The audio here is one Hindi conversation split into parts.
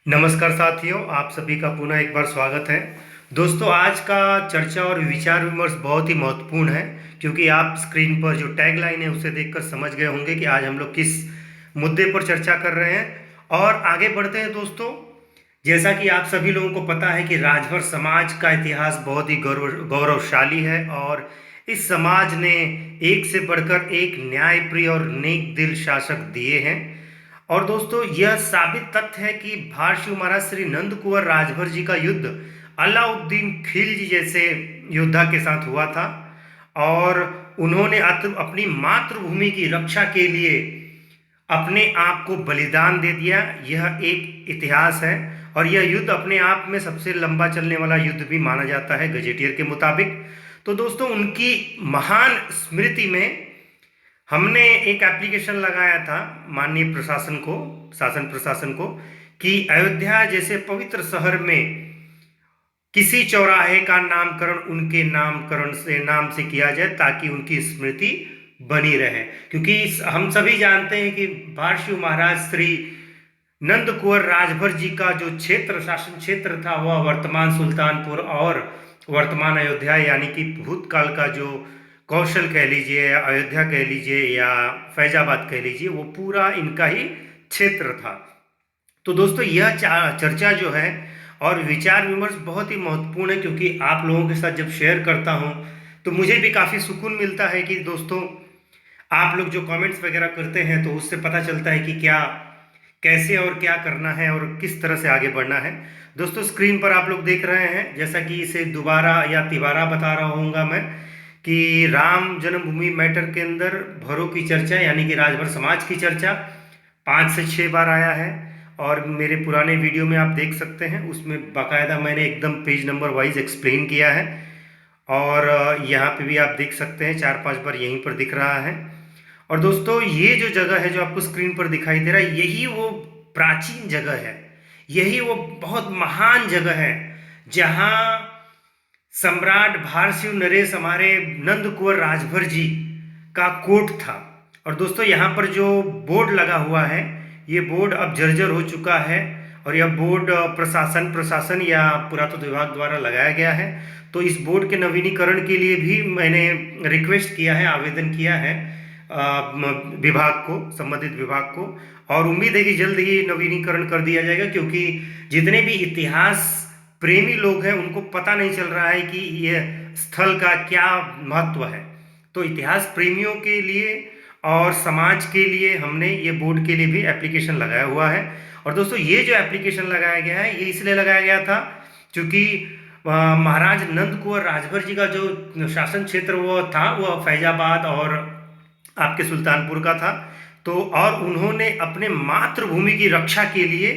नमस्कार साथियों, आप सभी का पुनः एक बार स्वागत है। दोस्तों, आज का चर्चा और विचार विमर्श बहुत ही महत्वपूर्ण है, क्योंकि आप स्क्रीन पर जो टैगलाइन है उसे देखकर समझ गए होंगे कि आज हम लोग किस मुद्दे पर चर्चा कर रहे हैं। और आगे बढ़ते हैं दोस्तों। जैसा कि आप सभी लोगों को पता है कि राजभर समाज का इतिहास बहुत ही गौरवशाली है, और इस समाज ने एक से बढ़कर एक न्यायप्रिय और नेक दिल शासक दिए हैं। और दोस्तों, यह साबित तथ्य है कि भारत महाराज श्री नंद कुंवर राजभर जी का युद्ध अलाउद्दीन खिलजी जैसे योद्धा के साथ हुआ था, और उन्होंने अपनी मातृभूमि की रक्षा के लिए अपने आप को बलिदान दे दिया। यह एक इतिहास है, और यह युद्ध अपने आप में सबसे लंबा चलने वाला युद्ध भी माना जाता है गजेटियर के मुताबिक। तो दोस्तों, उनकी महान स्मृति में हमने एक एप्लीकेशन लगाया था माननीय प्रशासन को, शासन प्रशासन को, कि अयोध्या जैसे पवित्र शहर में किसी चौराहे का नामकरण उनके नाम से किया जाए, ताकि उनकी स्मृति बनी रहे। क्योंकि हम सभी जानते हैं कि भारत महाराज श्री नंद कुंवर राजभर जी का जो क्षेत्र, शासन क्षेत्र था, वह वर्तमान सुल्तानपुर और वर्तमान अयोध्या यानी कि भूतकाल का जो कौशल कह लीजिए, अयोध्या कह लीजिए या फैजाबाद कह लीजिए, वो पूरा इनका ही क्षेत्र था। तो दोस्तों, यह चर्चा जो है और विचार विमर्श बहुत ही महत्वपूर्ण है, क्योंकि आप लोगों के साथ जब शेयर करता हूं तो मुझे भी काफ़ी सुकून मिलता है कि दोस्तों, आप लोग जो कमेंट्स वगैरह करते हैं तो उससे पता चलता है कि क्या, कैसे और क्या करना है और किस तरह से आगे बढ़ना है। दोस्तों, स्क्रीन पर आप लोग देख रहे हैं, जैसा कि इसे दोबारा या तिबारा बता रहा हूँगा मैं, कि राम जन्मभूमि मैटर के अंदर भरों की चर्चा यानी कि राजभर समाज की चर्चा 5 से 6 बार आया है। और मेरे पुराने वीडियो में आप देख सकते हैं, उसमें बाकायदा मैंने एकदम पेज नंबर वाइज एक्सप्लेन किया है। और यहाँ पे भी आप देख सकते हैं 4-5 बार यहीं पर दिख रहा है। और दोस्तों, ये जो जगह है जो आपको स्क्रीन पर दिखाई दे रहा है, यही वो प्राचीन जगह है, यही वो बहुत महान जगह है जहाँ सम्राट भारसिंह नरेश हमारे नंद कुंवर राजभर जी का कोट था। और दोस्तों, यहाँ पर जो बोर्ड लगा हुआ है, ये बोर्ड अब जर्जर हो चुका है, और यह बोर्ड प्रशासन या पुरातत्व विभाग द्वारा लगाया गया है। तो इस बोर्ड के नवीनीकरण के लिए भी मैंने रिक्वेस्ट किया है, आवेदन किया है विभाग को, संबंधित विभाग को, और उम्मीद है कि जल्द ही नवीनीकरण कर दिया जाएगा। क्योंकि जितने भी इतिहास प्रेमी लोग हैं उनको पता नहीं चल रहा है कि यह स्थल का क्या महत्व है। तो इतिहास प्रेमियों के लिए और समाज के लिए हमने ये बोर्ड के लिए भी एप्लीकेशन लगाया हुआ है। और दोस्तों, ये जो एप्लीकेशन लगाया गया है, ये इसलिए लगाया गया था क्योंकि महाराज नंद कुंवर राजभर जी का जो शासन क्षेत्र वो था, वह फैजाबाद और आपके सुल्तानपुर का था। तो और उन्होंने अपने मातृभूमि की रक्षा के लिए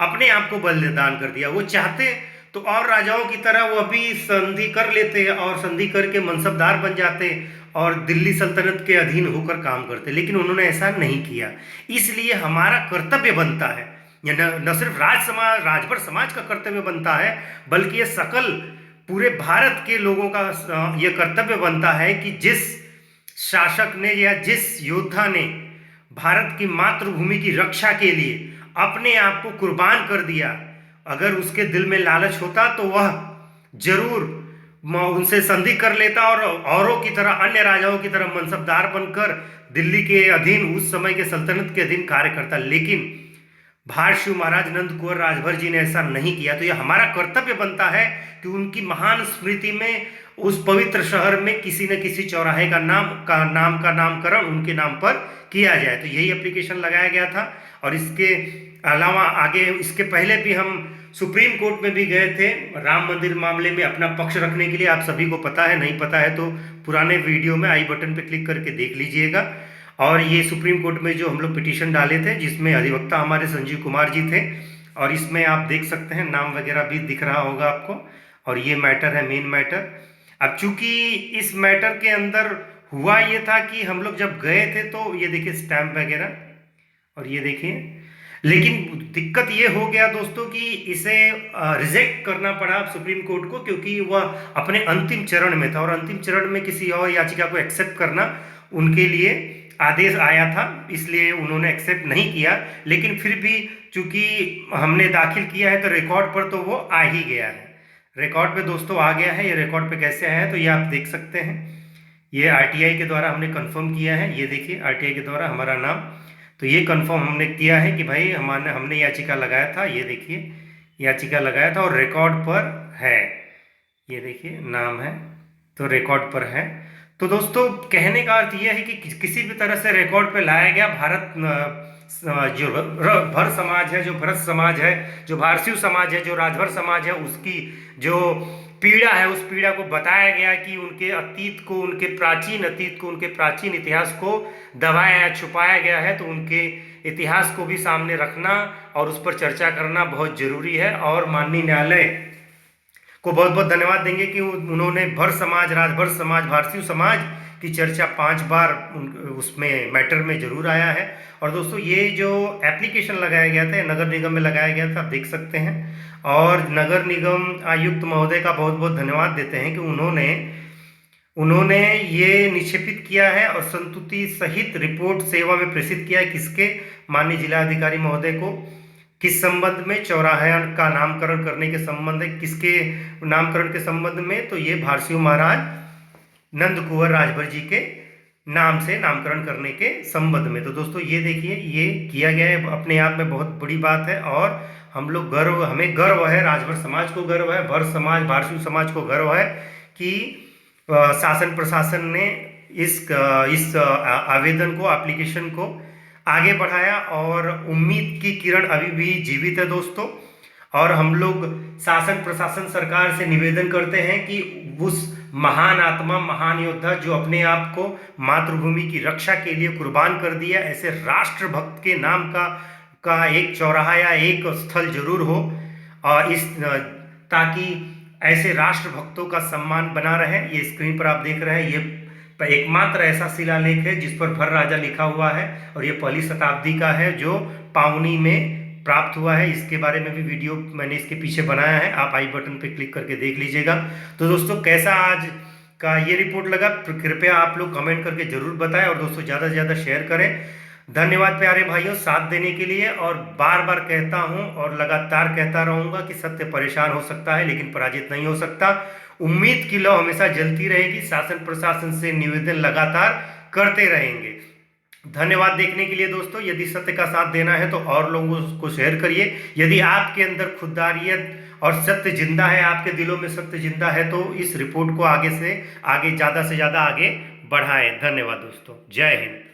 अपने आप को बलिदान कर दिया। वो चाहते तो और राजाओं की तरह वो भी संधि कर लेते और संधि करके मनसबदार बन जाते और दिल्ली सल्तनत के अधीन होकर काम करते, लेकिन उन्होंने ऐसा नहीं किया। इसलिए हमारा कर्तव्य बनता है, या न सिर्फ राजभर समाज का कर्तव्य बनता है, बल्कि ये सकल पूरे भारत के लोगों का यह कर्तव्य बनता है कि जिस शासक ने या जिस योद्धा ने भारत की मातृभूमि की रक्षा के लिए अपने आप को कुर्बान कर दिया, अगर उसके दिल में लालच होता तो वह जरूर उनसे संधि कर लेता और औरों की तरह, अन्य राजाओं की तरह मनसबदार बनकर दिल्ली के अधीन, उस समय के सल्तनत के अधीन कार्य करता। लेकिन भारत महाराज नंद कुंवर राजभर जी ने ऐसा नहीं किया। तो यह हमारा कर्तव्य बनता है कि उनकी महान स्मृति में उस पवित्र शहर में किसी न किसी चौराहे का नामकरण उनके नाम पर किया जाए। तो यही एप्लीकेशन लगाया गया था। और इसके अलावा आगे, इसके पहले भी हम सुप्रीम कोर्ट में भी गए थे राम मंदिर मामले में अपना पक्ष रखने के लिए। आप सभी को पता है, नहीं पता है तो पुराने वीडियो में आई बटन पे क्लिक करके देख लीजिएगा। और ये सुप्रीम कोर्ट में जो हम लोग पिटीशन डाले थे, जिसमें अधिवक्ता हमारे संजीव कुमार जी थे, और इसमें आप देख सकते हैं नाम वगैरह भी दिख रहा होगा आपको। और ये मैटर है मेन मैटर। अब चूंकि इस मैटर के अंदर हुआ ये था कि हम लोग जब गए थे तो ये देखिए स्टैंप वगैरह, और ये देखिए, लेकिन दिक्कत ये हो गया दोस्तों कि इसे रिजेक्ट करना पड़ा सुप्रीम कोर्ट को, क्योंकि वह अपने अंतिम चरण में था, और अंतिम चरण में किसी और याचिका को एक्सेप्ट करना उनके लिए आदेश आया था, इसलिए उन्होंने एक्सेप्ट नहीं किया। लेकिन फिर भी चूंकि हमने दाखिल किया है तो रिकॉर्ड पर तो वो आ ही गया है। रिकॉर्ड पे दोस्तों आ गया है। ये रिकॉर्ड पे कैसे आया है तो ये आप देख सकते हैं। ये आरटीआई के द्वारा हमने कंफर्म किया है। ये देखिए आरटीआई के द्वारा हमारा नाम, तो ये कंफर्म हमने किया है कि भाई हमने याचिका लगाया था। ये देखिए याचिका लगाया था और रिकॉर्ड पर है। ये देखिए नाम है तो रिकॉर्ड पर है। तो दोस्तों कहने का अर्थ यह है कि किसी भी तरह से रिकॉर्ड पे लाया गया भारत जो भर समाज है, जो भरत समाज है, जो भारतीय समाज है, जो राजभर समाज है, उसकी जो पीड़ा है उस पीड़ा को बताया गया कि उनके अतीत को, उनके प्राचीन अतीत को, उनके प्राचीन इतिहास को दबाया या छुपाया गया है। तो उनके इतिहास को भी सामने रखना और उस पर चर्चा करना बहुत जरूरी है। और माननीय न्यायालय को बहुत बहुत धन्यवाद देंगे कि उन्होंने भर समाज, राजभर समाज, भारतीय समाज की चर्चा 5 बार उसमें मैटर में जरूर आया है। और दोस्तों ये जो एप्लीकेशन लगाया गया था नगर निगम में लगाया गया था, आप देख सकते हैं। और नगर निगम आयुक्त महोदय का बहुत बहुत धन्यवाद देते हैं कि उन्होंने ये निक्षेपित किया है और संतुति सहित रिपोर्ट सेवा में प्रेषित किया है। किसके? माननीय जिलाधिकारी महोदय को। किस संबंध में? चौराहे का नामकरण करने के संबंध है। किसके नामकरण के संबंध में? तो ये भारसियों महाराज नंद कुंवर राजभर जी के नाम से नामकरण करने के संबंध में। तो दोस्तों ये देखिए ये किया गया है, अपने आप में बहुत बड़ी बात है। और हम लोग हमें गर्व है, राजभर समाज को गर्व है, भर समाज, भारतीय समाज को गर्व है कि शासन प्रशासन ने इस आवेदन को, एप्लीकेशन को आगे बढ़ाया। और उम्मीद की किरण अभी भी जीवित है दोस्तों। और हम लोग शासन प्रशासन सरकार से निवेदन करते हैं कि उस महान आत्मा, महान योद्धा जो अपने आप को मातृभूमि की रक्षा के लिए कुर्बान कर दिया, ऐसे राष्ट्रभक्त के नाम का एक चौराहा या एक स्थल जरूर हो, और ताकि ऐसे राष्ट्रभक्तों का सम्मान बना रहे। ये स्क्रीन पर आप देख रहे हैं, ये एकमात्र ऐसा शिलालेख है जिस पर भर राजा लिखा हुआ है और ये पहली शताब्दी का है जो पावनी में प्राप्त हुआ है। इसके बारे में भी वीडियो मैंने इसके पीछे बनाया है, आप आई बटन पे क्लिक करके देख लीजिएगा। तो दोस्तों कैसा आज का ये रिपोर्ट लगा कृपया आप लोग कमेंट करके जरूर बताएं और दोस्तों ज़्यादा से ज़्यादा शेयर करें। धन्यवाद प्यारे भाइयों साथ देने के लिए। और बार बार कहता हूं और लगातार कहता रहूंगा कि सत्य परेशान हो सकता है लेकिन पराजित नहीं हो सकता। उम्मीद की लौ हमेशा जलती रहेगी। शासन प्रशासन से निवेदन लगातार करते रहेंगे। धन्यवाद देखने के लिए दोस्तों। यदि सत्य का साथ देना है तो और लोगों को शेयर करिए। यदि आपके अंदर खुददारियत और सत्य जिंदा है, आपके दिलों में सत्य जिंदा है, तो इस रिपोर्ट को आगे से आगे ज़्यादा से ज़्यादा आगे बढ़ाएं। धन्यवाद दोस्तों। जय हिंद।